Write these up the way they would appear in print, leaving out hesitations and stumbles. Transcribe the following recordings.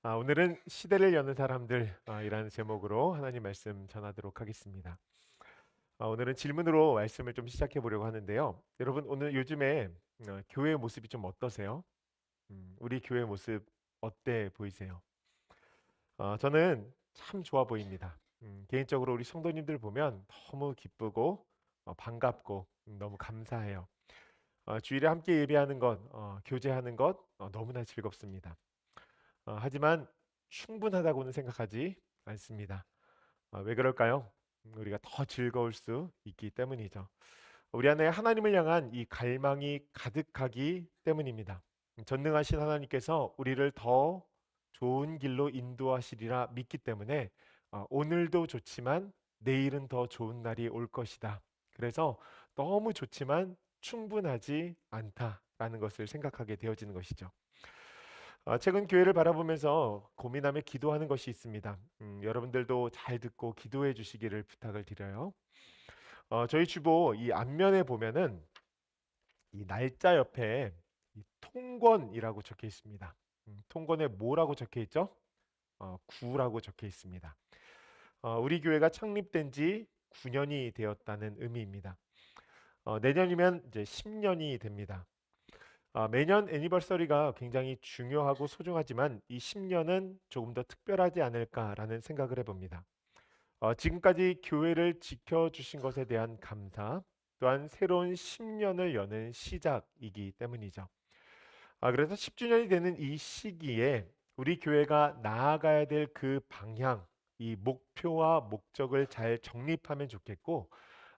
오늘은 시대를 여는 사람들 이라는 제목으로 하나님 말씀 전하도록 하겠습니다. 오늘은 질문으로 말씀을 좀 시작해 보려고 하는데요. 여러분 오늘 요즘에 교회의 모습이 좀 어떠세요? 우리 교회 모습 어때 보이세요? 저는 참 좋아 보입니다. 개인적으로 우리 성도님들 보면 너무 기쁘고 반갑고 너무 감사해요. 주일에 함께 예배하는 것, 교제하는 것 너무나 즐겁습니다. 하지만 충분하다고는 생각하지 않습니다. 왜 그럴까요? 우리가 더 즐거울 수 있기 때문이죠. 우리 안에 하나님을 향한 이 갈망이 가득하기 때문입니다. 전능하신 하나님께서 우리를 더 좋은 길로 인도하시리라 믿기 때문에 오늘도 좋지만 내일은 더 좋은 날이 올 것이다. 그래서 너무 좋지만 충분하지 않다라는 것을 생각하게 되어지는 것이죠. 최근 교회를 바라보면서 고민하며 기도하는 것이 있습니다. 여러분들도 잘 듣고 기도해 주시기를 부탁을 드려요. 저희 주보 이 앞면에 보면은 이 날짜 옆에 이 통권이라고 적혀 있습니다. 통권에 뭐라고 적혀 있죠? 구라고 적혀 있습니다. 우리 교회가 창립된 지 9년이 되었다는 의미입니다. 내년이면 이제 10년이 됩니다. 매년 애니버서리가 굉장히 중요하고 소중하지만 이 10년은 조금 더 특별하지 않을까라는 생각을 해봅니다. 지금까지 교회를 지켜주신 것에 대한 감사, 또한 새로운 10년을 여는 시작이기 때문이죠. 그래서 10주년이 되는 이 시기에 우리 교회가 나아가야 될 그 방향, 이 목표와 목적을 잘 정립하면 좋겠고,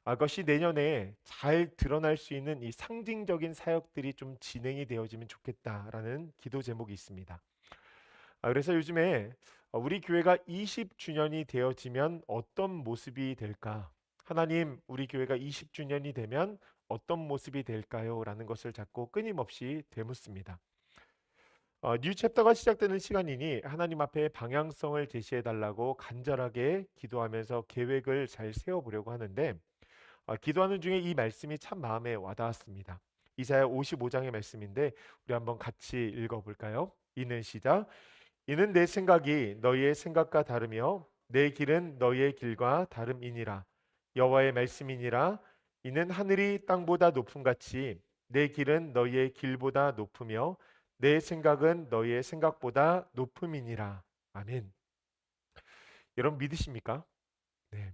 그것이 내년에 잘 드러날 수 있는 이 상징적인 사역들이 좀 진행이 되어지면 좋겠다라는 기도 제목이 있습니다. 그래서 요즘에 우리 교회가 20주년이 되어지면 어떤 모습이 될까? 하나님, 우리 교회가 20주년이 되면 어떤 모습이 될까요? 라는 것을 자꾸 끊임없이 되묻습니다. 뉴 챕터가 시작되는 시간이니 하나님 앞에 방향성을 제시해 달라고 간절하게 기도하면서 계획을 잘 세워보려고 하는데 기도하는 중에 이 말씀이 참 마음에 와닿았습니다. 이사야 55장의 말씀인데 우리 한번 같이 읽어볼까요? 이는 시작. 이는 내 생각이 너희의 생각과 다르며 내 길은 너희의 길과 다름이니라. 여호와의 말씀이니라. 이는 하늘이 땅보다 높음 같이 내 길은 너희의 길보다 높으며 내 생각은 너희의 생각보다 높음이니라. 아멘. 여러분 믿으십니까? 네.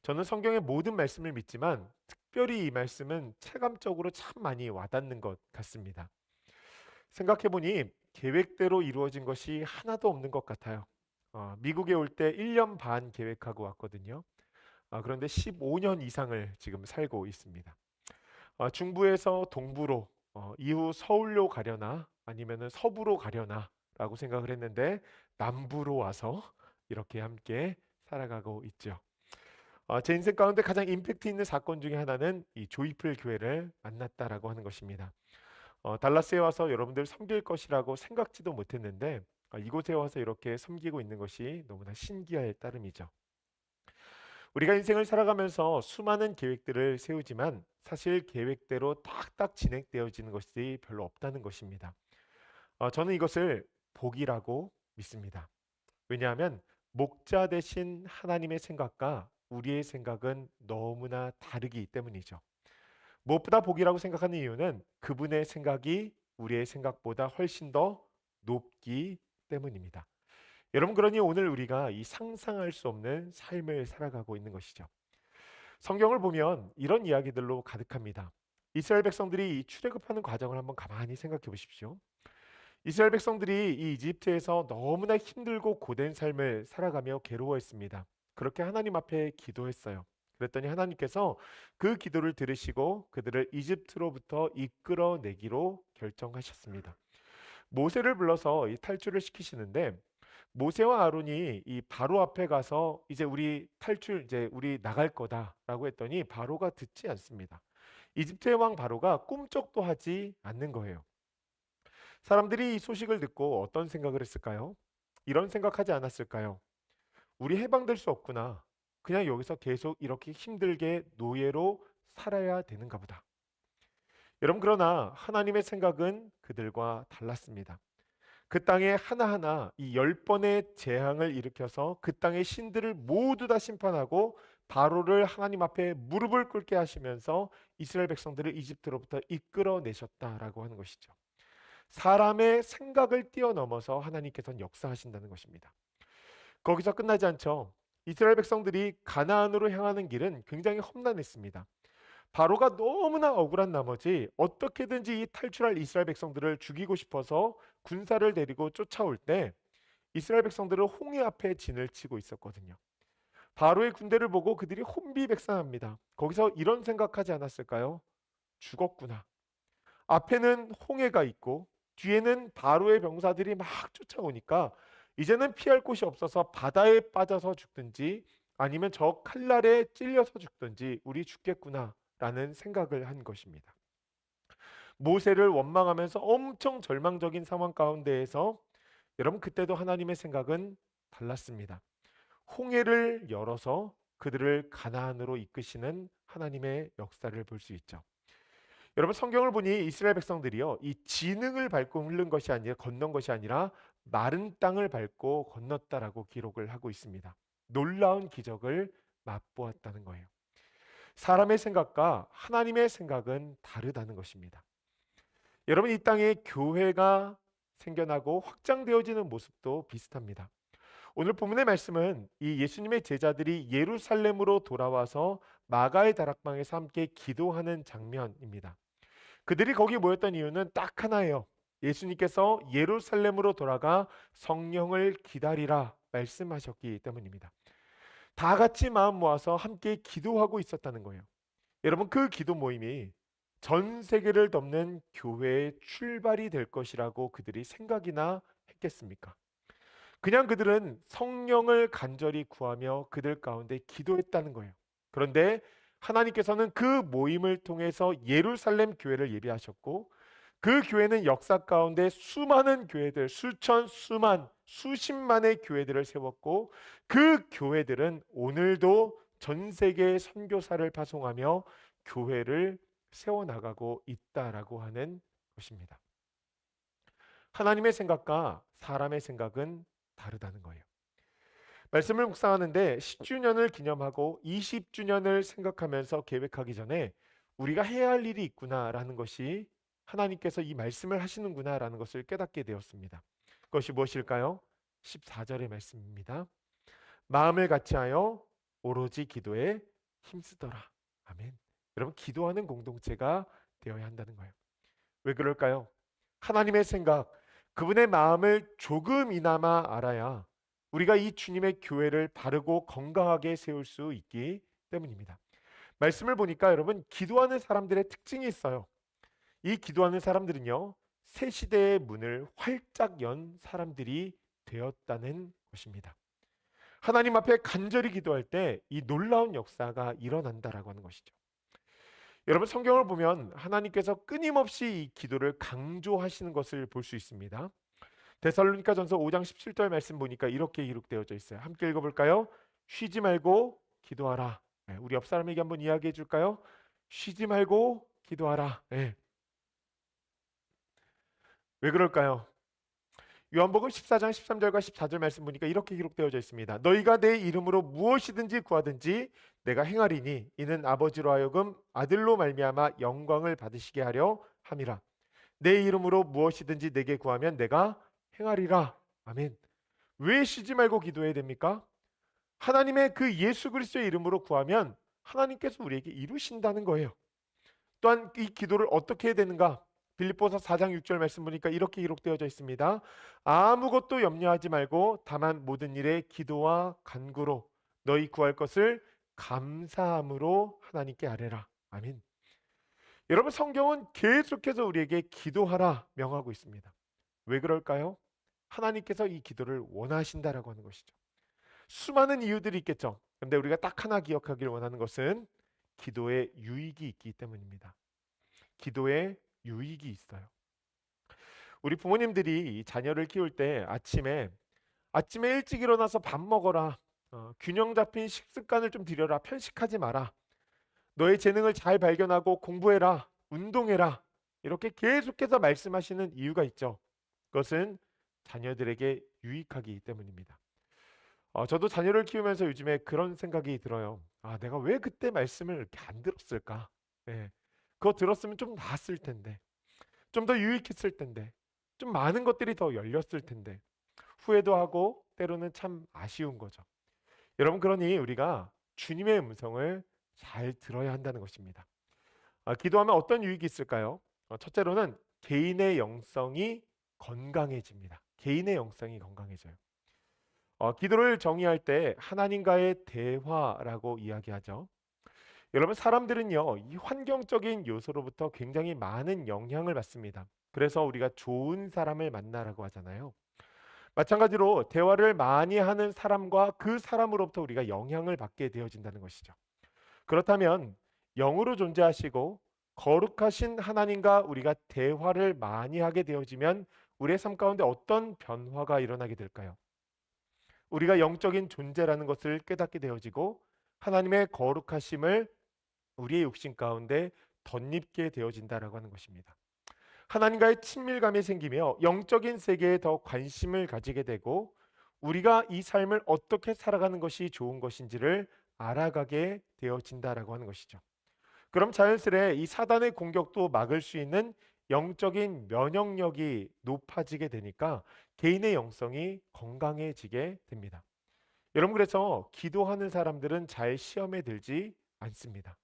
저는 성경의 모든 말씀을 믿지만 특별히 이 말씀은 체감적으로 참 많이 와닿는 것 같습니다. 생각해 보니 계획대로 이루어진 것이 하나도 없는 것 같아요. 미국에 올 때 1년 반 계획하고 왔거든요. 그런데 15년 이상을 지금 살고 있습니다. 중부에서 동부로, 이후 서울로 가려나 아니면은 서부로 가려나라고 생각을 했는데 남부로 와서 이렇게 함께 살아가고 있죠. 제 인생 가운데 가장 임팩트 있는 사건 중에 하나는 이 조이풀 교회를 만났다라고 하는 것입니다. 달라스에 와서 여러분들 섬길 것이라고 생각지도 못했는데 이곳에 와서 이렇게 섬기고 있는 것이 너무나 신기할 따름이죠. 우리가 인생을 살아가면서 수많은 계획들을 세우지만 사실 계획대로 딱딱 진행되어지는 것이 별로 없다는 것입니다. 저는 이것을 복이라고 믿습니다. 왜냐하면 목자 되신 하나님의 생각과 우리의 생각은 너무나 다르기 때문이죠. 무엇보다 복이라고 생각하는 이유는 그분의 생각이 우리의 생각보다 훨씬 더 높기 때문입니다. 여러분, 그러니 오늘 우리가 이 상상할 수 없는 삶을 살아가고 있는 것이죠. 성경을 보면 이런 이야기들로 가득합니다. 이스라엘 백성들이 이 출애굽하는 과정을 한번 가만히 생각해 보십시오. 이스라엘 백성들이 이 이집트에서 너무나 힘들고 고된 삶을 살아가며 괴로워했습니다. 그렇게 하나님 앞에 기도했어요. 그랬더니 하나님께서 그 기도를 들으시고 그들을 이집트로부터 이끌어내기로 결정하셨습니다. 모세를 불러서 이 탈출을 시키시는데 모세와 아론이 이 바로 앞에 가서 이제 우리 탈출 이제 우리 나갈 거다라고 했더니 바로가 듣지 않습니다. 이집트의 왕 바로가 꿈쩍도 하지 않는 거예요. 사람들이 이 소식을 듣고 어떤 생각을 했을까요? 이런 생각하지 않았을까요? 우리 해방될 수 없구나. 그냥 여기서 계속 이렇게 힘들게 노예로 살아야 되는가 보다. 여러분, 그러나 하나님의 생각은 그들과 달랐습니다. 그 땅에 하나하나 이 10번의 재앙을 일으켜서 그 땅의 신들을 모두 다 심판하고 바로를 하나님 앞에 무릎을 꿇게 하시면서 이스라엘 백성들을 이집트로부터 이끌어내셨다라고 하는 것이죠. 사람의 생각을 뛰어넘어서 하나님께서는 역사하신다는 것입니다. 거기서 끝나지 않죠. 이스라엘 백성들이 가나안으로 향하는 길은 굉장히 험난했습니다. 바로가 너무나 억울한 나머지 어떻게든지 이 탈출할 이스라엘 백성들을 죽이고 싶어서 군사를 데리고 쫓아올 때 이스라엘 백성들은 홍해 앞에 진을 치고 있었거든요. 바로의 군대를 보고 그들이 혼비백산합니다. 거기서 이런 생각하지 않았을까요? 죽었구나. 앞에는 홍해가 있고 뒤에는 바로의 병사들이 막 쫓아오니까 이제는 피할 곳이 없어서 바다에 빠져서 죽든지 아니면 저 칼날에 찔려서 죽든지 우리 죽겠구나라는 생각을 한 것입니다. 모세를 원망하면서 엄청 절망적인 상황 가운데에서 여러분 그때도 하나님의 생각은 달랐습니다. 홍해를 열어서 그들을 가나안으로 이끄시는 하나님의 역사를 볼 수 있죠. 여러분 성경을 보니 이스라엘 백성들이요 이 진흙을 밟고 흐른 것이 아니라 건넌 것이 아니라 마른 땅을 밟고 건넜다라고 기록을 하고 있습니다. 놀라운 기적을 맛보았다는 거예요. 사람의 생각과 하나님의 생각은 다르다는 것입니다. 여러분 이 땅에 교회가 생겨나고 확장되어지는 모습도 비슷합니다. 오늘 본문의 말씀은 이 예수님의 제자들이 예루살렘으로 돌아와서 마가의 다락방에서 함께 기도하는 장면입니다. 그들이 거기 모였던 이유는 딱 하나예요. 예수님께서 예루살렘으로 돌아가 성령을 기다리라 말씀하셨기 때문입니다. 다 같이 마음 모아서 함께 기도하고 있었다는 거예요. 여러분 그 기도 모임이 전 세계를 덮는 교회의 출발이 될 것이라고 그들이 생각이나 했겠습니까? 그냥 그들은 성령을 간절히 구하며 그들 가운데 기도했다는 거예요. 그런데 하나님께서는 그 모임을 통해서 예루살렘 교회를 예비하셨고 그 교회는 역사 가운데 수많은 교회들, 수천, 수만, 수십만의 교회들을 세웠고 그 교회들은 오늘도 전 세계에 선교사를 파송하며 교회를 세워나가고 있다라고 하는 것입니다. 하나님의 생각과 사람의 생각은 다르다는 거예요. 말씀을 묵상하는데 10주년을 기념하고 20주년을 생각하면서 계획하기 전에 우리가 해야 할 일이 있구나라는 것이 하나님께서 이 말씀을 하시는구나라는 것을 깨닫게 되었습니다. 그것이 무엇일까요? 14절의 말씀입니다. 마음을 같이하여 오로지 기도에 힘쓰더라. 아멘. 여러분 기도하는 공동체가 되어야 한다는 거예요. 왜 그럴까요? 하나님의 생각, 그분의 마음을 조금이나마 알아야 우리가 이 주님의 교회를 바르고 건강하게 세울 수 있기 때문입니다. 말씀을 보니까 여러분 기도하는 사람들의 특징이 있어요. 이 기도하는 사람들은요 새 시대의 문을 활짝 연 사람들이 되었다는 것입니다. 하나님 앞에 간절히 기도할 때 이 놀라운 역사가 일어난다라고 하는 것이죠. 여러분 성경을 보면 하나님께서 끊임없이 이 기도를 강조하시는 것을 볼 수 있습니다. 데살로니가전서 5장 17절 말씀 보니까 이렇게 기록되어져 있어요. 함께 읽어볼까요? 쉬지 말고 기도하라. 네, 우리 옆 사람에게 한번 이야기해 줄까요? 쉬지 말고 기도하라. 네. 왜 그럴까요? 요한복음 14장 13절과 14절 말씀 보니까 이렇게 기록되어져 있습니다. 너희가 내 이름으로 무엇이든지 구하든지 내가 행하리니 이는 아버지로 하여금 아들로 말미암아 영광을 받으시게 하려 함이라. 내 이름으로 무엇이든지 내게 구하면 내가 행하리라. 아멘. 왜 쉬지 말고 기도해야 됩니까? 하나님의 그 예수 그리스도의 이름으로 구하면 하나님께서 우리에게 이루신다는 거예요. 또한 이 기도를 어떻게 해야 되는가? 빌립보서 4장 6절 말씀 보니까 이렇게 기록되어져 있습니다. 아무것도 염려하지 말고 다만 모든 일에 기도와 간구로 너희 구할 것을 감사함으로 하나님께 아뢰라. 아멘. 여러분 성경은 계속해서 우리에게 기도하라 명하고 있습니다. 왜 그럴까요? 하나님께서 이 기도를 원하신다라고 하는 것이죠. 수많은 이유들이 있겠죠. 그런데 우리가 딱 하나 기억하길 원하는 것은 기도에 유익이 있기 때문입니다. 기도에 유익이 있어요. 우리 부모님들이 자녀를 키울 때 아침에 일찍 일어나서 밥 먹어라. 균형 잡힌 식습관을 좀 들여라. 편식하지 마라. 너의 재능을 잘 발견하고 공부해라. 운동해라. 이렇게 계속해서 말씀하시는 이유가 있죠. 그것은 자녀들에게 유익하기 때문입니다. 저도 자녀를 키우면서 요즘에 그런 생각이 들어요. 내가 왜 그때 말씀을 이렇게 안 들었을까? 예. 그거 들었으면 좀 나았을 텐데, 좀 더 유익했을 텐데, 좀 많은 것들이 더 열렸을 텐데, 후회도 하고 때로는 참 아쉬운 거죠. 여러분, 그러니 우리가 주님의 음성을 잘 들어야 한다는 것입니다. 기도하면 어떤 유익이 있을까요? 첫째로는 개인의 영성이 건강해집니다. 개인의 영성이 건강해져요. 기도를 정의할 때 하나님과의 대화라고 이야기하죠. 여러분, 사람들은요, 이 환경적인 요소로부터 굉장히 많은 영향을 받습니다. 그래서 우리가 좋은 사람을 만나라고 하잖아요. 마찬가지로 대화를 많이 하는 사람과 그 사람으로부터 우리가 영향을 받게 되어진다는 것이죠. 그렇다면 영으로 존재하시고 거룩하신 하나님과 우리가 대화를 많이 하게 되어지면 우리의 삶 가운데 어떤 변화가 일어나게 될까요? 우리가 영적인 존재라는 것을 깨닫게 되어지고 하나님의 거룩하심을 우리의 육신 가운데 덧입게 되어진다라고 하는 것입니다. 하나님과의 친밀감이 생기며 영적인 세계에 더 관심을 가지게 되고 우리가 이 삶을 어떻게 살아가는 것이 좋은 것인지를 알아가게 되어진다라고 하는 것이죠. 그럼 자연스레 이 사단의 공격도 막을 수 있는 영적인 면역력이 높아지게 되니까 개인의 영성이 건강해지게 됩니다. 여러분, 그래서 기도하는 사람들은 잘 시험에 들지 않습니다.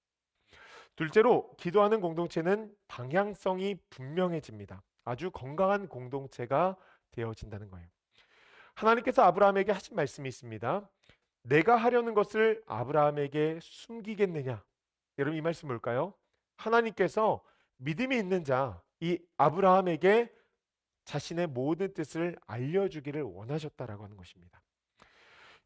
둘째로, 기도하는 공동체는 방향성이 분명해집니다. 아주 건강한 공동체가 되어진다는 거예요. 하나님께서 아브라함에게 하신 말씀이 있습니다. 내가 하려는 것을 아브라함에게 숨기겠느냐? 여러분, 이 말씀 뭘까요? 하나님께서 믿음이 있는 자, 이 아브라함에게 자신의 모든 뜻을 알려주기를 원하셨다라고 하는 것입니다.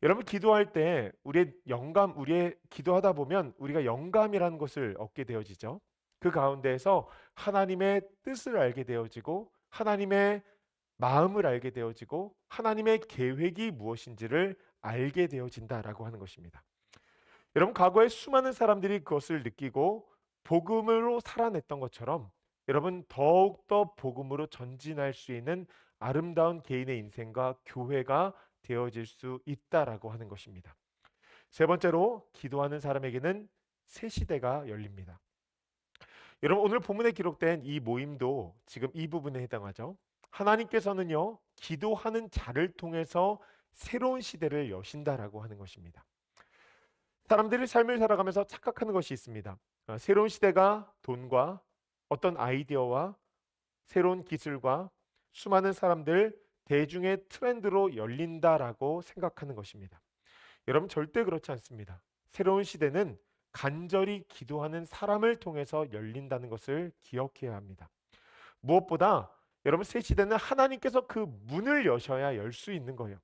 여러분, 기도할 때 우리의 기도하다 보면 우리가 영감이라는 것을 얻게 되어지죠. 그 가운데에서 하나님의 뜻을 알게 되어지고 하나님의 마음을 알게 되어지고 하나님의 계획이 무엇인지를 알게 되어진다라고 하는 것입니다. 여러분, 과거에 수많은 사람들이 그것을 느끼고 복음으로 살아냈던 것처럼 여러분, 더욱더 복음으로 전진할 수 있는 아름다운 개인의 인생과 교회가 되어질 수 있다라고 하는 것입니다. 세 번째로, 기도하는 사람에게는 새 시대가 열립니다. 여러분, 오늘 본문에 기록된 이 모임도 지금 이 부분에 해당하죠. 하나님께서는요, 기도하는 자를 통해서 새로운 시대를 여신다라고 하는 것입니다. 사람들이 삶을 살아가면서 착각하는 것이 있습니다. 새로운 시대가 돈과 어떤 아이디어와 새로운 기술과 수많은 사람들, 대중의 트렌드로 열린다라고 생각하는 것입니다. 여러분, 절대 그렇지 않습니다. 새로운 시대는 간절히 기도하는 사람을 통해서 열린다는 것을 기억해야 합니다. 무엇보다 여러분, 새 시대는 하나님께서 그 문을 여셔야 열 수 있는 거예요.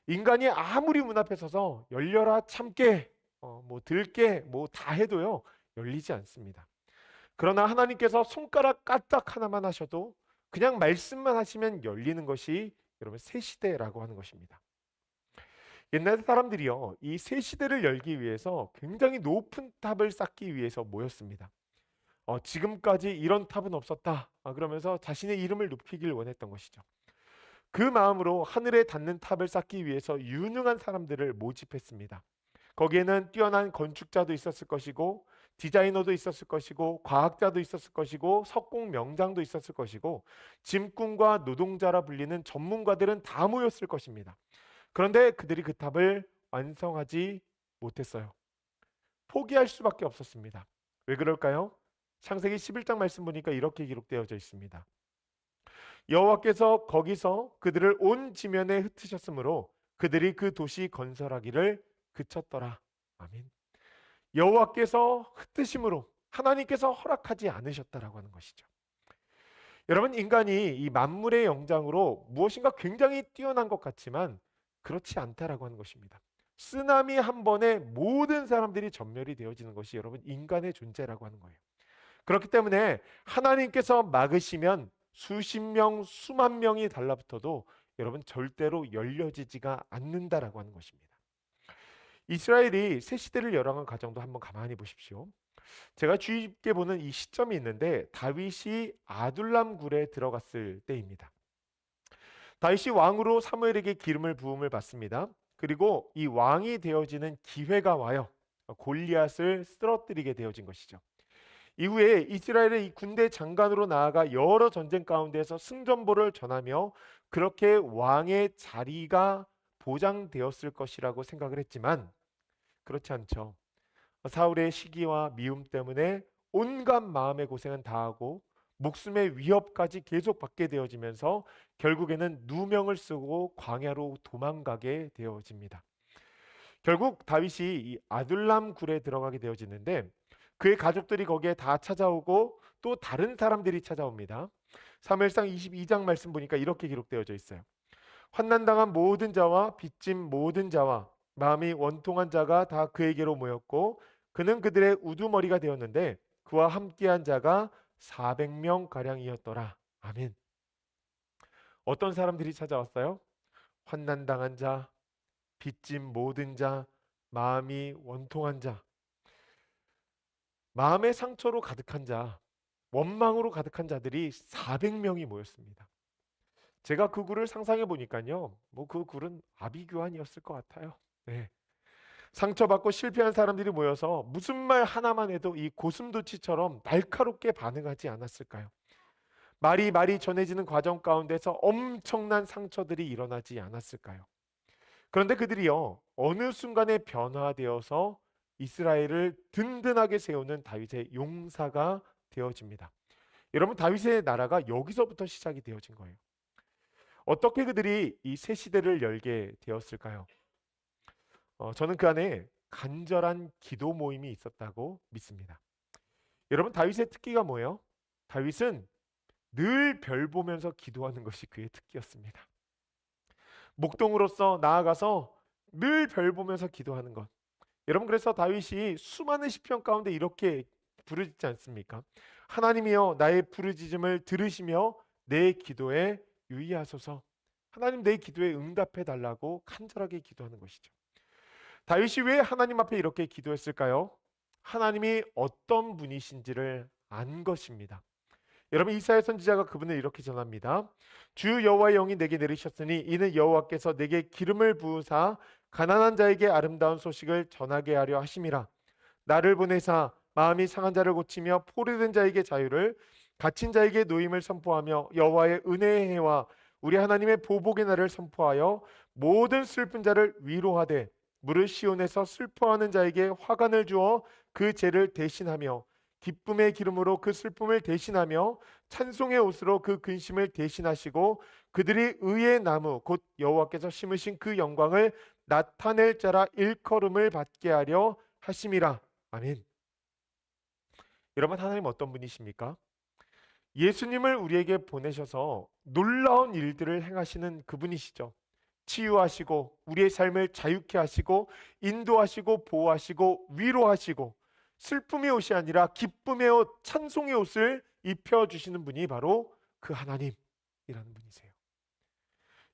인간이 아무리 문 앞에 서서 열려라 참깨, 뭐 들깨, 뭐 다 해도요, 열리지 않습니다. 그러나 하나님께서 손가락 까딱 하나만 하셔도 그냥 말씀만 하시면 열리는 것이 여러분 새 시대라고 하는 것입니다. 옛날 사람들이요, 이 새 시대를 열기 위해서 굉장히 높은 탑을 쌓기 위해서 모였습니다. 지금까지 이런 탑은 없었다. 그러면서 자신의 이름을 높이길 원했던 것이죠. 그 마음으로 하늘에 닿는 탑을 쌓기 위해서 유능한 사람들을 모집했습니다. 거기에는 뛰어난 건축자도 있었을 것이고 디자이너도 있었을 것이고 과학자도 있었을 것이고 석공 명장도 있었을 것이고 짐꾼과 노동자라 불리는 전문가들은 다 모였을 것입니다. 그런데 그들이 그 탑을 완성하지 못했어요. 포기할 수밖에 없었습니다. 왜 그럴까요? 창세기 11장 말씀 보니까 이렇게 기록되어져 있습니다. 여호와께서 거기서 그들을 온 지면에 흩으셨으므로 그들이 그 도시 건설하기를 그쳤더라. 아멘. 여호와께서 흩으심으로 하나님께서 허락하지 않으셨다라고 하는 것이죠. 여러분, 인간이 이 만물의 영장으로 무엇인가 굉장히 뛰어난 것 같지만 그렇지 않다라고 하는 것입니다. 쓰나미 한 번에 모든 사람들이 전멸이 되어지는 것이 여러분 인간의 존재라고 하는 거예요. 그렇기 때문에 하나님께서 막으시면 수십 명, 수만 명이 달라붙어도 여러분 절대로 열려지지가 않는다라고 하는 것입니다. 이스라엘이 새 시대를 열어간 과정도 한번 가만히 보십시오. 제가 주의 깊게 보는 이 시점이 있는데 다윗이 아둘람 굴에 들어갔을 때입니다. 다윗이 왕으로 사무엘에게 기름을 부음을 받습니다. 그리고 이 왕이 되어지는 기회가 와요. 골리앗을 쓰러뜨리게 되어진 것이죠. 이후에 이스라엘의 이 군대 장관으로 나아가 여러 전쟁 가운데서 승전보를 전하며 그렇게 왕의 자리가 보장되었을 것이라고 생각을 했지만 그렇지 않죠. 사울의 시기와 미움 때문에 온갖 마음의 고생은 다하고 목숨의 위협까지 계속 받게 되어지면서 결국에는 누명을 쓰고 광야로 도망가게 되어집니다. 결국 다윗이 이 아둘람 굴에 들어가게 되어지는데 그의 가족들이 거기에 다 찾아오고 또 다른 사람들이 찾아옵니다. 사무엘상 22장 말씀 보니까 이렇게 기록되어져 있어요. 환난당한 모든 자와 빚진 모든 자와 마음이 원통한 자가 다 그에게로 모였고 그는 그들의 우두머리가 되었는데 그와 함께한 자가 400명 가량이었더라. 아멘. 어떤 사람들이 찾아왔어요? 환난당한 자, 빚진 모든 자, 마음이 원통한 자, 마음의 상처로 가득한 자, 원망으로 가득한 자들이 400명이 모였습니다. 제가 그 굴을 상상해 보니까요, 그 굴은 아비규환이었을 것 같아요. 네. 상처받고 실패한 사람들이 모여서 무슨 말 하나만 해도 이 고슴도치처럼 날카롭게 반응하지 않았을까요? 말이 전해지는 과정 가운데서 엄청난 상처들이 일어나지 않았을까요? 그런데 그들이요, 어느 순간에 변화되어서 이스라엘을 든든하게 세우는 다윗의 용사가 되어집니다. 여러분, 다윗의 나라가 여기서부터 시작이 되어진 거예요. 어떻게 그들이 이 새 시대를 열게 되었을까요? 저는 그 안에 간절한 기도 모임이 있었다고 믿습니다. 여러분, 다윗의 특기가 뭐예요? 다윗은 늘 별 보면서 기도하는 것이 그의 특기였습니다. 목동으로서 나아가서 늘 별 보면서 기도하는 것. 여러분, 그래서 다윗이 수많은 시편 가운데 이렇게 부르짖지 않습니까? 하나님이여 나의 부르짖음을 들으시며 내 기도에 유의하소서. 하나님, 내 기도에 응답해 달라고 간절하게 기도하는 것이죠. 다윗이 왜 하나님 앞에 이렇게 기도했을까요? 하나님이 어떤 분이신지를 안 것입니다. 여러분, 이사야 선지자가 그분을 이렇게 전합니다. 주 여호와의 영이 내게 내리셨으니 이는 여호와께서 내게 기름을 부으사 가난한 자에게 아름다운 소식을 전하게 하려 하심이라. 나를 보내사 마음이 상한 자를 고치며 포로된 자에게 자유를, 갇힌 자에게 노임을 선포하며 여호와의 은혜의 해와 우리 하나님의 보복의 날을 선포하여 모든 슬픈 자를 위로하되 무릇 시온에서 슬퍼하는 자에게 화관을 주어 그 죄를 대신하며 기쁨의 기름으로 그 슬픔을 대신하며 찬송의 옷으로 그 근심을 대신하시고 그들이 의의 나무 곧 여호와께서 심으신 그 영광을 나타낼 자라 일컬음을 받게 하려 하심이라. 아멘. 여러분, 하나님 어떤 분이십니까? 예수님을 우리에게 보내셔서 놀라운 일들을 행하시는 그분이시죠. 치유하시고 우리의 삶을 자유케 하시고 인도하시고 보호하시고 위로하시고 슬픔의 옷이 아니라 기쁨의 옷, 찬송의 옷을 입혀주시는 분이 바로 그 하나님이라는 분이세요.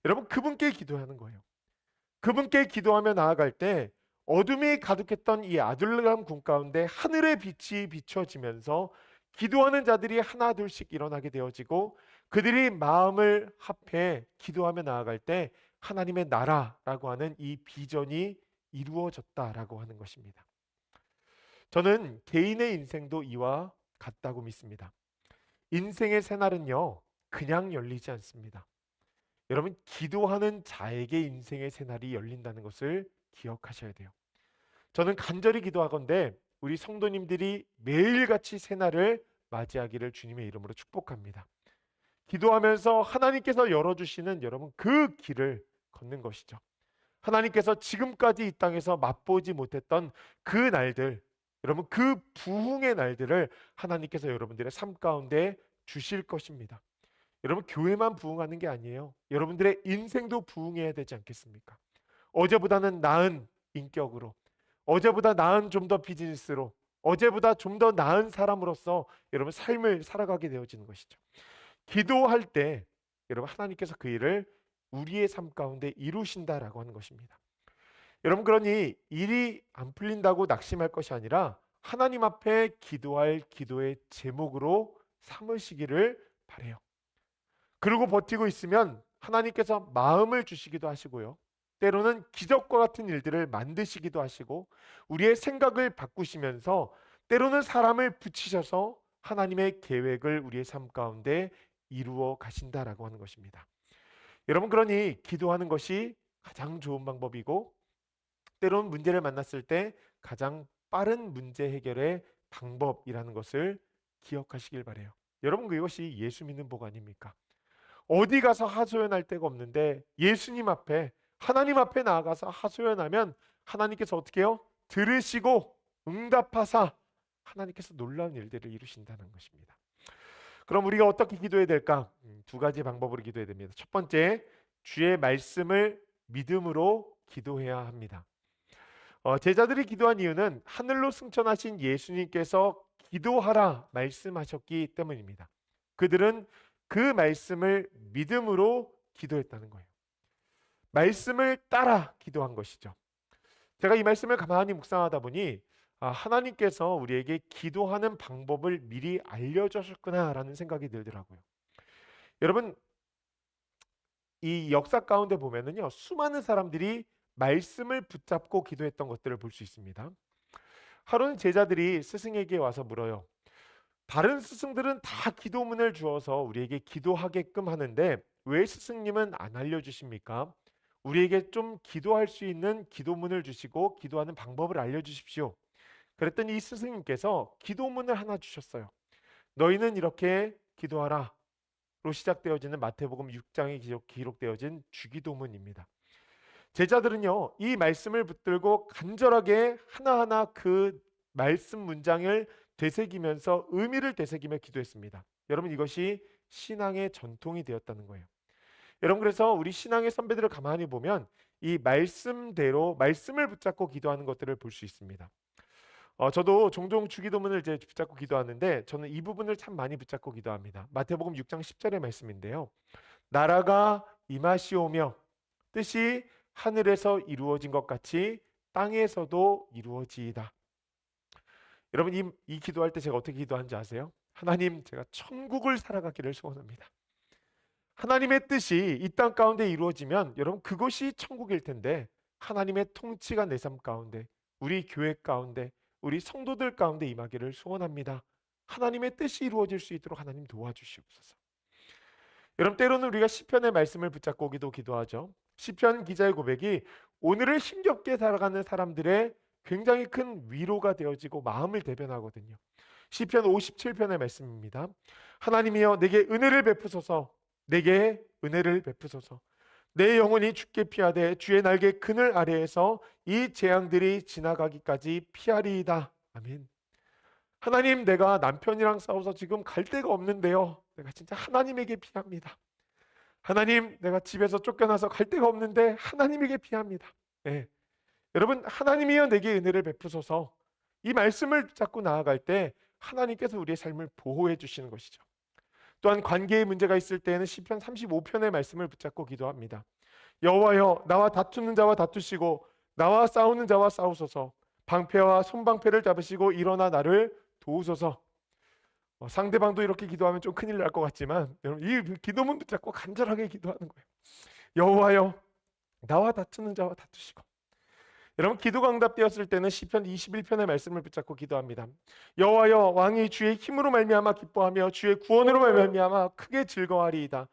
여러분, 그분께 기도하는 거예요. 그분께 기도하며 나아갈 때 어둠이 가득했던 이 아둘람 군 가운데 하늘의 빛이 비춰지면서 기도하는 자들이 하나 둘씩 일어나게 되어지고 그들이 마음을 합해 기도하며 나아갈 때 하나님의 나라라고 하는 이 비전이 이루어졌다라고 하는 것입니다. 저는 개인의 인생도 이와 같다고 믿습니다. 인생의 새날은요, 그냥 열리지 않습니다. 여러분, 기도하는 자에게 인생의 새날이 열린다는 것을 기억하셔야 돼요. 저는 간절히 기도하건대 우리 성도님들이 매일같이 새날을 맞이하기를 주님의 이름으로 축복합니다. 기도하면서 하나님께서 열어주시는 여러분 그 길을 걷는 것이죠. 하나님께서 지금까지 이 땅에서 맛보지 못했던 그 날들, 여러분 그 부흥의 날들을 하나님께서 여러분들의 삶 가운데 주실 것입니다. 여러분, 교회만 부흥하는 게 아니에요. 여러분들의 인생도 부흥해야 되지 않겠습니까? 어제보다는 나은 인격으로, 어제보다 나은 좀 더 비즈니스로, 어제보다 좀 더 나은 사람으로서 여러분 삶을 살아가게 되어지는 것이죠. 기도할 때 여러분 하나님께서 그 일을 우리의 삶 가운데 이루신다라고 하는 것입니다. 여러분, 그러니 일이 안 풀린다고 낙심할 것이 아니라 하나님 앞에 기도할 기도의 제목으로 삼으시기를 바라요. 그러고 버티고 있으면 하나님께서 마음을 주시기도 하시고요. 때로는 기적과 같은 일들을 만드시기도 하시고 우리의 생각을 바꾸시면서 때로는 사람을 붙이셔서 하나님의 계획을 우리의 삶 가운데 이루어 가신다라고 하는 것입니다. 여러분, 그러니 기도하는 것이 가장 좋은 방법이고 때로는 문제를 만났을 때 가장 빠른 문제 해결의 방법이라는 것을 기억하시길 바래요. 여러분, 그것이 예수 믿는 복 아닙니까? 어디 가서 하소연할 데가 없는데 예수님 앞에, 하나님 앞에 나아가서 하소연하면 하나님께서 어떻게 해요? 들으시고 응답하사 하나님께서 놀라운 일들을 이루신다는 것입니다. 그럼 우리가 어떻게 기도해야 될까? 두 가지 방법으로 기도해야 됩니다. 첫 번째, 주의 말씀을 믿음으로 기도해야 합니다. 제자들이 기도한 이유는 하늘로 승천하신 예수님께서 기도하라 말씀하셨기 때문입니다. 그들은 그 말씀을 믿음으로 기도했다는 거예요. 말씀을 따라 기도한 것이죠. 제가 이 말씀을 가만히 묵상하다 보니 하나님께서 우리에게 기도하는 방법을 미리 알려주셨구나라는 생각이 들더라고요. 여러분, 이 역사 가운데 보면은요, 수많은 사람들이 말씀을 붙잡고 기도했던 것들을 볼 수 있습니다. 하루는 제자들이 스승에게 와서 물어요. 다른 스승들은 다 기도문을 주어서 우리에게 기도하게끔 하는데 왜 스승님은 안 알려주십니까? 우리에게 좀 기도할 수 있는 기도문을 주시고 기도하는 방법을 알려주십시오. 그랬더니 이 스승님께서 기도문을 하나 주셨어요. 너희는 이렇게 기도하라 로 시작되어지는 마태복음 6장에 기록되어진 주기도문입니다. 제자들은요, 이 말씀을 붙들고 간절하게 하나하나 그 말씀 문장을 되새기면서 의미를 되새기며 기도했습니다. 여러분, 이것이 신앙의 전통이 되었다는 거예요. 여러분, 그래서 우리 신앙의 선배들을 가만히 보면 이 말씀대로 말씀을 붙잡고 기도하는 것들을 볼 수 있습니다. 저도 종종 주기도문을 이제 붙잡고 기도하는데 저는 이 부분을 참 많이 붙잡고 기도합니다. 마태복음 6장 10절의 말씀인데요. 나라가 임하시오며 뜻이 하늘에서 이루어진 것 같이 땅에서도 이루어지이다. 여러분, 이 기도할 때 제가 어떻게 기도하는지 아세요? 하나님, 제가 천국을 살아가기를 소원합니다. 하나님의 뜻이 이 땅 가운데 이루어지면 여러분, 그것이 천국일 텐데 하나님의 통치가 내 삶 가운데, 우리 교회 가운데, 우리 성도들 가운데 임하기를 소원합니다. 하나님의 뜻이 이루어질 수 있도록 하나님 도와주시옵소서. 여러분, 때로는 우리가 시편의 말씀을 붙잡고 기도하죠. 시편 기자의 고백이 오늘을 힘겹게 살아가는 사람들의 굉장히 큰 위로가 되어지고 마음을 대변하거든요. 시편 57편의 말씀입니다. 하나님이여 내게 은혜를 베푸소서. 내게 은혜를 베푸소서. 내 영혼이 주께 피하되 주의 날개 그늘 아래에서 이 재앙들이 지나가기까지 피하리이다. 아멘. 하나님, 내가 남편이랑 싸워서 지금 갈 데가 없는데요, 내가 진짜 하나님에게 피합니다. 하나님, 내가 집에서 쫓겨나서 갈 데가 없는데 하나님에게 피합니다. 네. 여러분, 하나님이여 내게 은혜를 베푸소서. 이 말씀을 잡고 나아갈 때 하나님께서 우리의 삶을 보호해 주시는 것이죠. 또한 관계의 문제가 있을 때에는 시편 35편의 말씀을 붙잡고 기도합니다. 여호와여, 나와 다투는 자와 다투시고 나와 싸우는 자와 싸우소서. 방패와 손방패를 잡으시고 일어나 나를 도우소서. 상대방도 이렇게 기도하면 좀 큰일 날 것 같지만 여러분, 이 기도문 붙잡고 간절하게 기도하는 거예요. 여호와여, 나와 다투는 자와 다투시고. 여러분, 기도가 응답되었을 때는 시편 21편의 말씀을 붙잡고 기도합니다. 여호와여, 왕이 주의 힘으로 말미암아 기뻐하며 주의 구원으로 말미암아 크게 즐거워하리이다.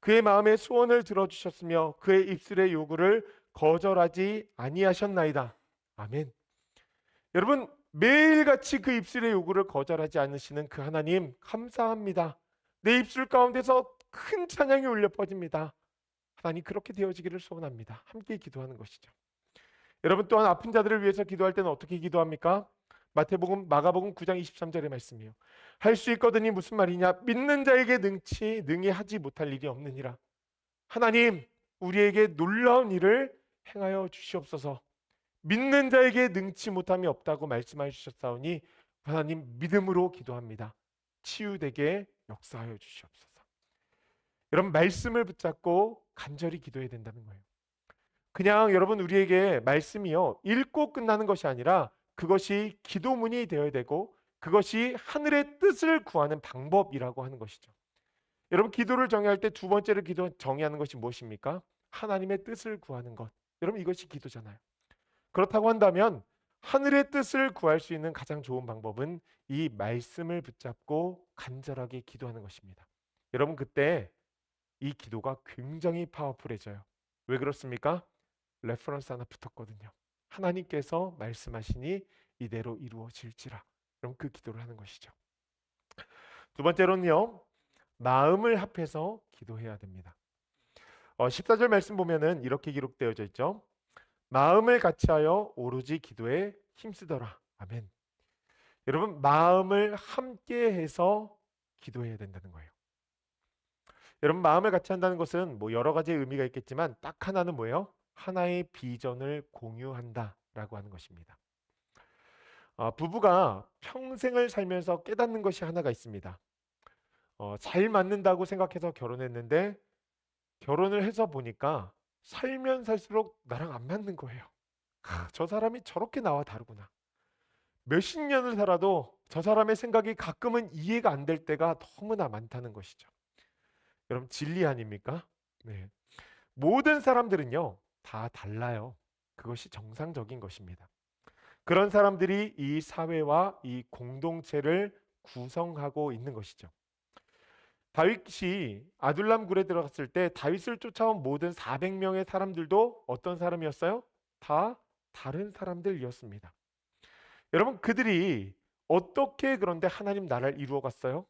그의 마음의 소원을 들어주셨으며 그의 입술의 요구를 거절하지 아니하셨나이다. 아멘. 여러분, 매일같이 그 입술의 요구를 거절하지 않으시는 그 하나님 감사합니다. 내 입술 가운데서 큰 찬양이 울려 퍼집니다. 하나님, 그렇게 되어지기를 소원합니다. 함께 기도하는 것이죠. 여러분, 또한 아픈 자들을 위해서 기도할 때는 어떻게 기도합니까? 마가복음 9장 23절의 말씀이에요. 할 수 있거든이 무슨 말이냐? 믿는 자에게 능히 하지 못할 일이 없느니라. 하나님, 우리에게 놀라운 일을 행하여 주시옵소서. 믿는 자에게 능치 못함이 없다고 말씀하여 주셨사오니 하나님, 믿음으로 기도합니다. 치유되게 역사하여 주시옵소서. 여러분, 말씀을 붙잡고 간절히 기도해야 된다는 거예요. 그냥 여러분, 우리에게 말씀이요 읽고 끝나는 것이 아니라 그것이 기도문이 되어야 되고 그것이 하늘의 뜻을 구하는 방법이라고 하는 것이죠. 여러분, 기도를 정의할 때 두 번째로 정의하는 것이 무엇입니까? 하나님의 뜻을 구하는 것. 여러분, 이것이 기도잖아요. 그렇다고 한다면 하늘의 뜻을 구할 수 있는 가장 좋은 방법은 이 말씀을 붙잡고 간절하게 기도하는 것입니다. 여러분, 그때 이 기도가 굉장히 파워풀해져요. 왜 그렇습니까? 레퍼런스 하나 붙었거든요. 하나님께서 말씀하시니 이대로 이루어질지라. 그럼 그 기도를 하는 것이죠. 두 번째로는요, 마음을 합해서 기도해야 됩니다. 14절 말씀 보면은 이렇게 기록되어져 있죠. 마음을 같이하여 오로지 기도에 힘쓰더라. 아멘. 여러분, 마음을 함께해서 기도해야 된다는 거예요. 여러분, 마음을 같이 한다는 것은 뭐 여러 가지 의미가 있겠지만 딱 하나는 뭐예요? 하나의 비전을 공유한다라고 하는 것입니다. 부부가 평생을 살면서 깨닫는 것이 하나가 있습니다. 잘 맞는다고 생각해서 결혼했는데 결혼을 해서 보니까 살면 살수록 나랑 안 맞는 거예요. 저 사람이 저렇게 나와 다르구나. 몇십 년을 살아도 저 사람의 생각이 가끔은 이해가 안 될 때가 너무나 많다는 것이죠. 여러분, 진리 아닙니까? 네. 모든 사람들은요, 다 달라요. 그것이 정상적인 것입니다. 그런 사람들이 이 사회와 이 공동체를 구성하고 있는 것이죠. 다윗이 아둘람 굴에 들어갔을 때 다윗을 쫓아온 모든 400명의 사람들도 어떤 사람이었어요? 다 다른 사람들이었습니다. 여러분, 그들이 어떻게 그런데 하나님 나라를 이루어 갔어요?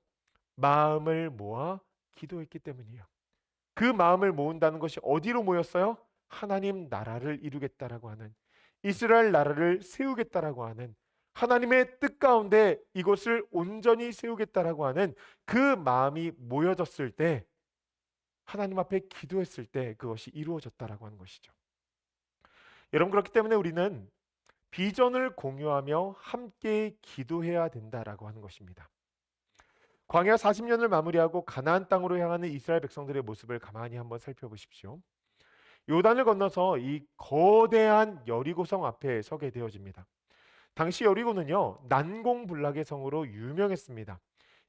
마음을 모아 기도했기 때문이에요. 그 마음을 모은다는 것이 어디로 모였어요? 하나님 나라를 이루겠다라고 하는, 이스라엘 나라를 세우겠다라고 하는, 하나님의 뜻 가운데 이것을 온전히 세우겠다라고 하는 그 마음이 모여졌을 때, 하나님 앞에 기도했을 때 그것이 이루어졌다라고 하는 것이죠. 여러분, 그렇기 때문에 우리는 비전을 공유하며 함께 기도해야 된다라고 하는 것입니다. 광야 40년을 마무리하고 가나안 땅으로 향하는 이스라엘 백성들의 모습을 가만히 한번 살펴보십시오. 요단을 건너서 이 거대한 여리고성 앞에 서게 되어집니다. 당시 여리고는요, 난공불락의 성으로 유명했습니다.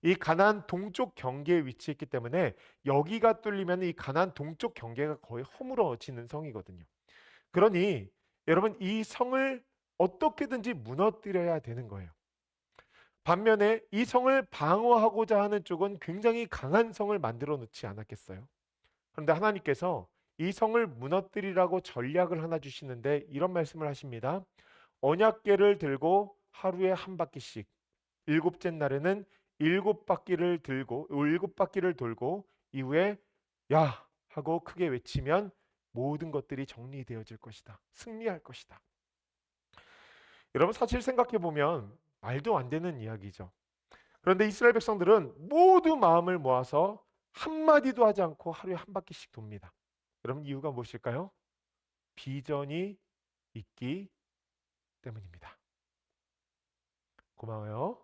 이 가나안 동쪽 경계에 위치했기 때문에 여기가 뚫리면 이 가나안 동쪽 경계가 거의 허물어지는 성이거든요. 그러니 여러분, 이 성을 어떻게든지 무너뜨려야 되는 거예요. 반면에 이 성을 방어하고자 하는 쪽은 굉장히 강한 성을 만들어 놓지 않았겠어요? 그런데 하나님께서 이 성을 무너뜨리라고 전략을 하나 주시는데 이런 말씀을 하십니다. 언약궤를 들고 하루에 한 바퀴씩, 일곱째 날에는 일곱 바퀴를 돌고 이후에 야 하고 크게 외치면 모든 것들이 정리되어질 것이다. 승리할 것이다. 여러분, 사실 생각해 보면 말도 안 되는 이야기죠. 그런데 이스라엘 백성들은 모두 마음을 모아서 한마디도 하지 않고 하루에 한 바퀴씩 돕니다. 여러분, 이유가 무엇일까요? 비전이 있기 때문입니다. 고마워요.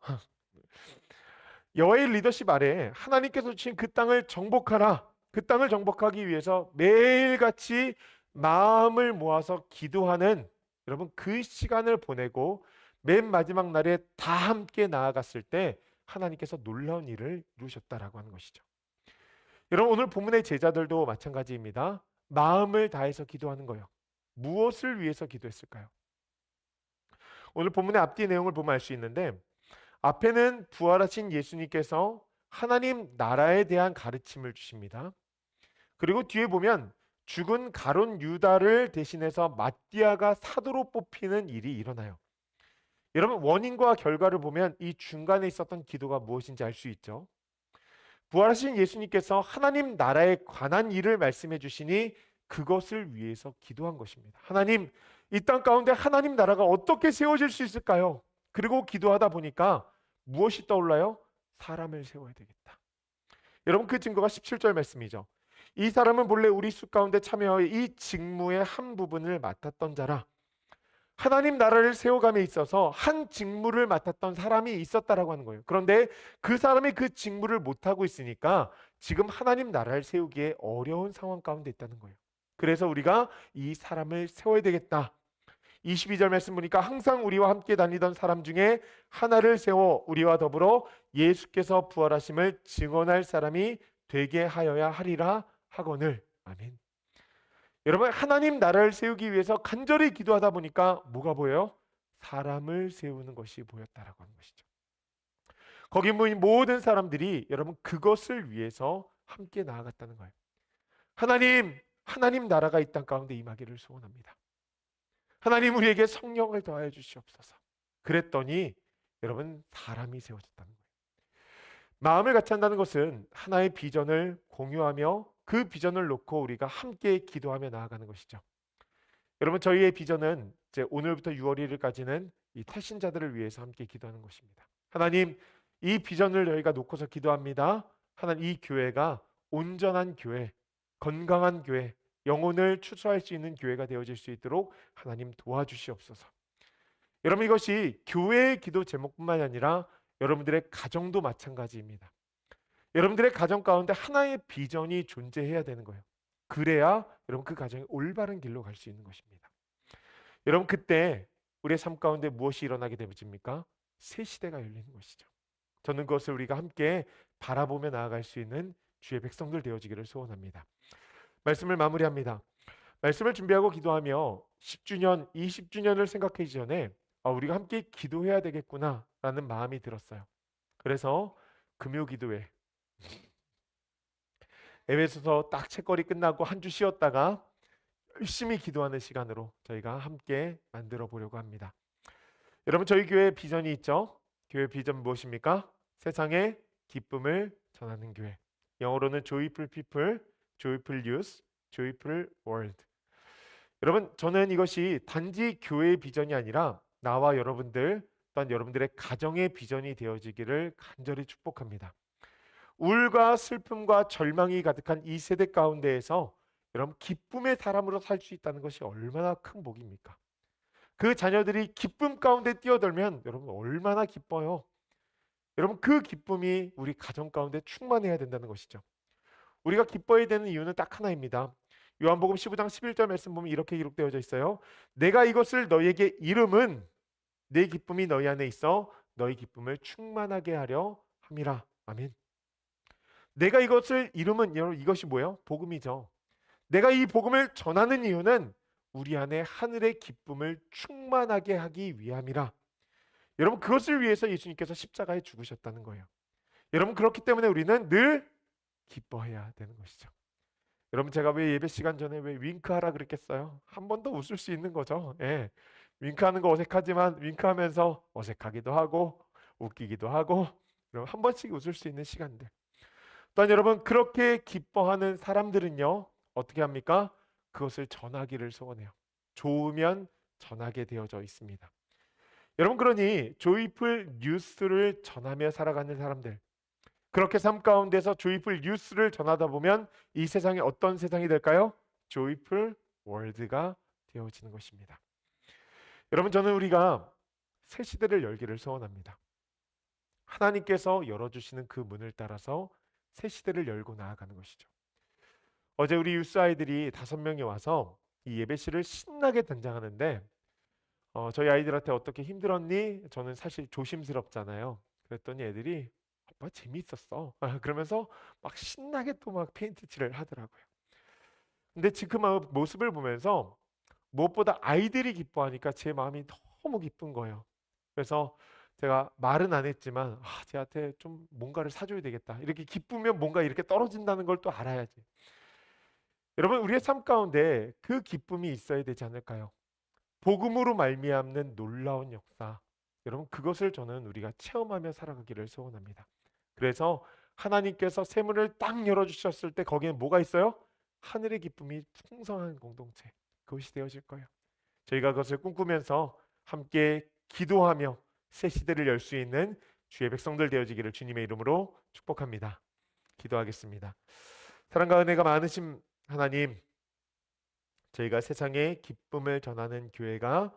여호와의 리더십 아래 하나님께서 주신 그 땅을 정복하라. 그 땅을 정복하기 위해서 매일같이 마음을 모아서 기도하는, 여러분, 그 시간을 보내고 맨 마지막 날에 다 함께 나아갔을 때 하나님께서 놀라운 일을 이루셨다라고 하는 것이죠. 여러분, 오늘 본문의 제자들도 마찬가지입니다. 마음을 다해서 기도하는 거예요. 무엇을 위해서 기도했을까요? 오늘 본문의 앞뒤 내용을 보면 알 수 있는데, 앞에는 부활하신 예수님께서 하나님 나라에 대한 가르침을 주십니다. 그리고 뒤에 보면 죽은 가룟 유다를 대신해서 마띠아가 사도로 뽑히는 일이 일어나요. 여러분, 원인과 결과를 보면 이 중간에 있었던 기도가 무엇인지 알 수 있죠. 부활하신 예수님께서 하나님 나라에 관한 일을 말씀해 주시니 그것을 위해서 기도한 것입니다. 하나님, 이 땅 가운데 하나님 나라가 어떻게 세워질 수 있을까요? 그리고 기도하다 보니까 무엇이 떠올라요? 사람을 세워야 되겠다. 여러분, 그 증거가 17절 말씀이죠. 이 사람은 본래 우리 수 가운데 참여하여 이 직무의 한 부분을 맡았던 자라. 하나님 나라를 세워감에 있어서 한 직무를 맡았던 사람이 있었다라고 하는 거예요. 그런데 그 사람이 그 직무를 못하고 있으니까 지금 하나님 나라를 세우기에 어려운 상황 가운데 있다는 거예요. 그래서 우리가 이 사람을 세워야 되겠다. 22절 말씀 보니까 항상 우리와 함께 다니던 사람 중에 하나를 세워 우리와 더불어 예수께서 부활하심을 증언할 사람이 되게 하여야 하리라 하거늘. 아멘. 여러분, 하나님 나라를 세우기 위해서 간절히 기도하다 보니까 뭐가 보여요? 사람을 세우는 것이 보였다라고 하는 것이죠. 거기 모인 모든 사람들이 여러분 그것을 위해서 함께 나아갔다는 거예요. 하나님 나라가 이 땅 가운데 임하기를 소원합니다. 하나님 우리에게 성령을 더하여 주시옵소서. 그랬더니 여러분 사람이 세워졌다는 거예요. 마음을 같이 한다는 것은 하나의 비전을 공유하며 그 비전을 놓고 우리가 함께 기도하며 나아가는 것이죠. 여러분 저희의 비전은 이제 오늘부터 6월 1일까지는 이 태신자들을 위해서 함께 기도하는 것입니다. 하나님 이 비전을 저희가 놓고서 기도합니다. 하나님 이 교회가 온전한 교회, 건강한 교회, 영혼을 추수할 수 있는 교회가 되어질 수 있도록 하나님 도와주시옵소서. 여러분 이것이 교회의 기도 제목뿐만 아니라 여러분들의 가정도 마찬가지입니다. 여러분들의 가정 가운데 하나의 비전이 존재해야 되는 거예요. 그래야 여러분 그 가정이 올바른 길로 갈 수 있는 것입니다. 여러분 그때 우리의 삶 가운데 무엇이 일어나게 되십니까? 새 시대가 열리는 것이죠. 저는 그것을 우리가 함께 바라보며 나아갈 수 있는 주의 백성들 되어지기를 소원합니다. 말씀을 마무리합니다. 말씀을 준비하고 기도하며 10주년, 20주년을 생각하기 전에 우리가 함께 기도해야 되겠구나라는 마음이 들었어요. 그래서 금요 기도회 에베소서 딱 책거리 끝나고 한 주 쉬었다가 열심히 기도하는 시간으로 저희가 함께 만들어 보려고 합니다. 여러분 저희 교회 비전이 있죠? 교회 비전 무엇입니까? 세상에 기쁨을 전하는 교회. 영어로는 Joyful People, Joyful Youth, Joyful World. 여러분 저는 이것이 단지 교회의 비전이 아니라 나와 여러분들 또한 여러분들의 가정의 비전이 되어지기를 간절히 축복합니다. 우울과 슬픔과 절망이 가득한 이 세대 가운데에서 여러분 기쁨의 사람으로 살 수 있다는 것이 얼마나 큰 복입니까? 그 자녀들이 기쁨 가운데 뛰어들면 여러분 얼마나 기뻐요. 여러분 그 기쁨이 우리 가정 가운데 충만해야 된다는 것이죠. 우리가 기뻐해야 되는 이유는 딱 하나입니다. 요한복음 15장 11절 말씀 보면 이렇게 기록되어져 있어요. 내가 이것을 너희에게 이름은 내 기쁨이 너희 안에 있어 너희 기쁨을 충만하게 하려 함이라. 아멘. 내가 이것을 이름은 여러분 이것이 뭐예요? 복음이죠. 내가 이 복음을 전하는 이유는 우리 안에 하늘의 기쁨을 충만하게 하기 위함이라. 여러분 그것을 위해서 예수님께서 십자가에 죽으셨다는 거예요. 여러분 그렇기 때문에 우리는 늘 기뻐해야 되는 것이죠. 여러분 제가 왜 예배 시간 전에 왜 윙크하라 그랬겠어요? 한 번 더 웃을 수 있는 거죠. 예. 윙크하는 거 어색하지만 윙크하면서 어색하기도 하고 웃기기도 하고 여러분 한 번씩 웃을 수 있는 시간들. 또한 여러분 그렇게 기뻐하는 사람들은요 어떻게 합니까? 그것을 전하기를 소원해요. 좋으면 전하게 되어져 있습니다. 여러분 그러니 조이풀 뉴스를 전하며 살아가는 사람들, 그렇게 삶 가운데서 조이풀 뉴스를 전하다 보면 이 세상이 어떤 세상이 될까요? 조이풀 월드가 되어지는 것입니다. 여러분 저는 우리가 새 시대를 열기를 소원합니다. 하나님께서 열어주시는 그 문을 따라서 새 시대를 열고 나아가는 것이죠. 어제 우리 유스 아이들이 5명이 와서 이 예배실을 신나게 단장하는데 저희 아이들한테 어떻게 힘들었니? 저는 사실 조심스럽잖아요. 그랬더니 애들이 아빠 재미있었어. 그러면서 막 신나게 또 막 페인트 칠을 하더라고요. 근데 지금 모습을 보면서 무엇보다 아이들이 기뻐하니까 제 마음이 너무 기쁜 거예요. 그래서 제가 말은 안 했지만 쟤한테 좀 뭔가를 사줘야 되겠다. 이렇게 기쁘면 뭔가 이렇게 떨어진다는 걸 또 알아야지. 여러분 우리의 삶 가운데 그 기쁨이 있어야 되지 않을까요? 복음으로 말미암는 놀라운 역사. 여러분 그것을 저는 우리가 체험하며 살아가기를 소원합니다. 그래서 하나님께서 새 문을 딱 열어주셨을 때 거기에 뭐가 있어요? 하늘의 기쁨이 풍성한 공동체. 그것이 되어질 거예요. 저희가 그것을 꿈꾸면서 함께 기도하며 새 시대를 열 수 있는 주의 백성들 되어지기를 주님의 이름으로 축복합니다. 기도하겠습니다. 사랑과 은혜가 많으신 하나님, 저희가 세상에 기쁨을 전하는 교회가